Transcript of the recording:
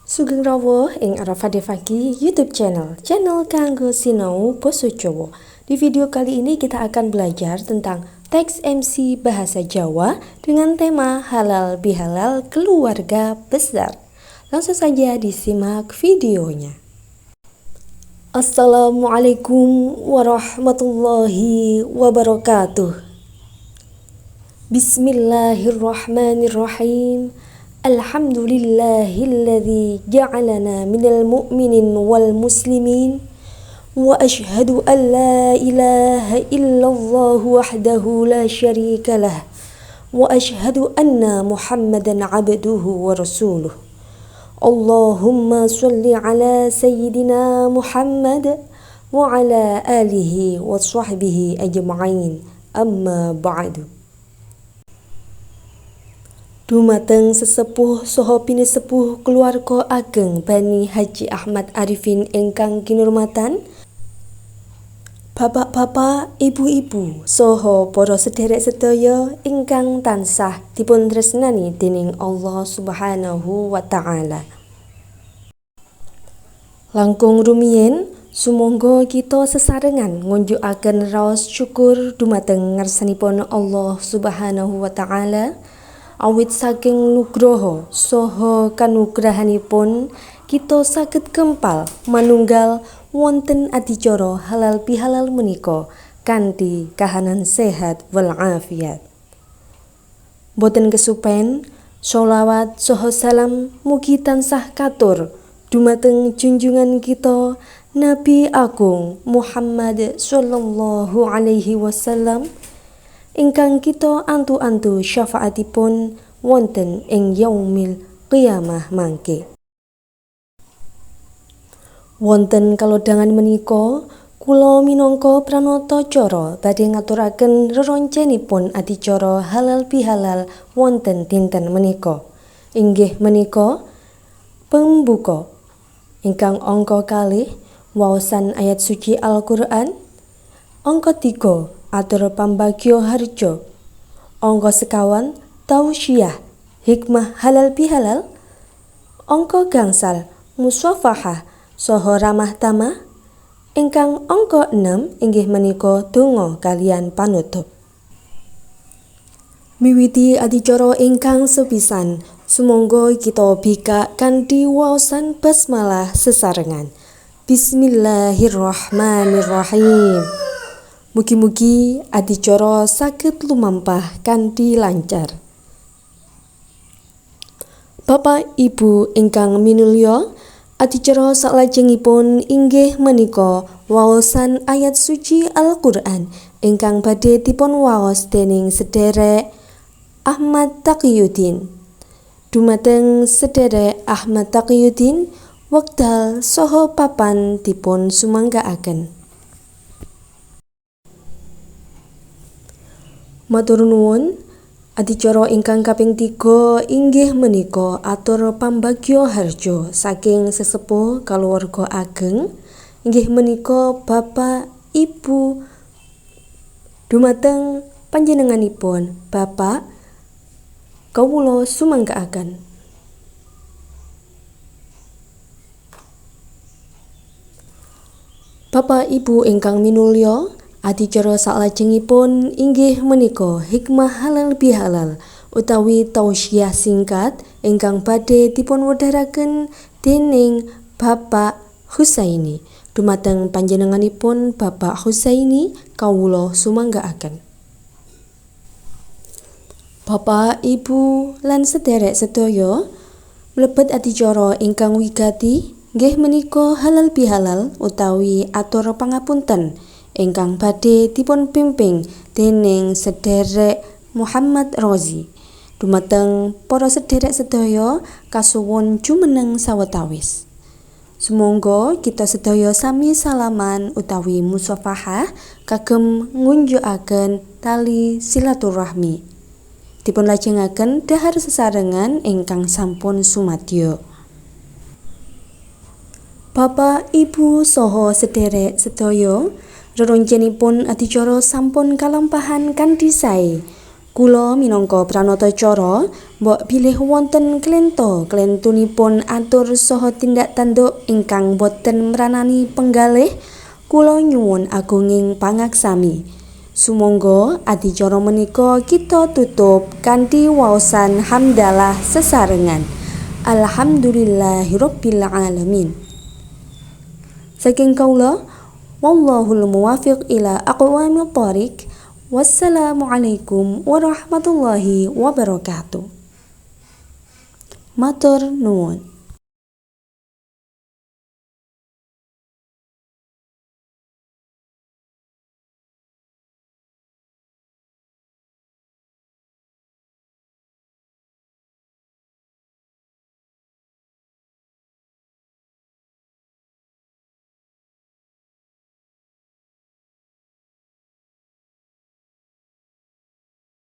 Sugeng rawuh ing Arafade Faki YouTube channel kanggo sinau basa Jawa. Di video kali ini kita akan belajar tentang teks MC bahasa Jawa dengan tema halal bihalal keluarga besar. Langsung saja disimak videonya. Assalamualaikum warahmatullahi wabarakatuh. Bismillahirrahmanirrahim. Alhamdulillahilladzi ja'alana minal mu'minin wal muslimin wa ashhadu an la ilaha illallah wahdahu la syarika lah wa ashhadu anna Muhammadan abduhu wa rasuluh. Allahumma sholli ala sayyidina Muhammad wa ala alihi wa sahbihi ajma'in. Amma ba'du. Dumateng sesepuh saha pinesepuh keluarga ageng Bani Haji Ahmad Arifin ingkang kinurmatan, bapak-bapak, ibu-ibu, saha para sedherek sedaya ingkang tansah dipun tresnani dening Allah Subhanahu wa taala. Langkung rumiyin sumangga kita sesarengan ngunjukaken raos syukur dumateng ngarsanipun Allah Subhanahu wa taala. Awit saking nugraha saha kanugrahanipun kita saged kempal manunggal wonten adicara halal bihalal menika kanthi kahanan sehat wal afiat. Boten kesupen sholawat saha salam mugi tansah katur dumateng junjungan kita Nabi Agung Muhammad sallallahu alaihi wasallam ingkang kita antu-antu syafaatipun wonten ing yaumil qiyamah mangke. Wonten kalodhangan menika kula minangka pranata cara badhe ngaturaken reroncenipun adicara halal bihalal wonten dinten menika. Inggih menika pembuka ingkang angka 2 waosan ayat suci Al-Qur'an, angka 3 atur pambagyo harjo, angka 1 tausyah hikmah halal bihalal, angka gangsal musafahah saha ramah tamah, ingkang angka 6 inggih menika donga kaliyan panutup. Miwiti adicara ingkang sepisan sumangga kita bikak kanthi waosan basmalah sesarengan. Bismillahirrahmanirrahim. Mugi-mugi adicara saged lumampah kanthi lancar. Bapak Ibu ingkang minulya, adicara salajengipun inggih menika waosan ayat suci Al-Qur'an ingkang badhe dipun waos dening sedherek Ahmad Taqiyuddin. Dumateng sedherek Ahmad Taqiyuddin wekdal saha papan dipun sumanggaaken. Matur nuwun. Adicara ingkang kaping 3 inggih menika atur pambagyo harjo saking sesepuh kaluwarga ageng inggih menika Bapak Ibu. Dumateng panjenenganipun Bapak kawula sumanggaaken. Bapak Ibu ingkang minulya, adicara salajengipun inggih menika hikmah halal bihalal utawi tausyah singkat ingkang badhe dipun wedharaken dening Bapak Husaini. Dumateng panjenenganipun Bapak Husaini kawula sumanggaaken. Bapak, Ibu lan sedherek sedaya, mlebet adicara ingkang wigati nggih menika halal bihalal utawi atur pangapunten ingkang badhe dipun pimping dening sedherek Muhammad Rozi. Dumateng para sedherek sedaya kasuwun jumeneng sawetawis. Sumangga kita sedaya sami salaman utawi musafahah kagem ngunjukaken tali silaturahmi. Dipun lajengaken dhahar sesarengan ingkang sampun sumadya. Bapak, Ibu saha sedherek sedaya, reroncenipun adicara sampun kalampahan kanthi sae. Kula minangka pranatacara mbok bilih wonten klentunipun atur saha tindak tanduk ingkang boten mranani penggalih, kula nyuwun agunging pangaksami. Sumangga adicara menika kita tutup kanthi waosan hamdalah sesarengan. Alhamdulillahirabbil alamin. Saking kaula, wallahul muwaffiq ila aqwamit thoriq. Wassalamualaikum warahmatullahi wabarakatuh. Matur nuwun.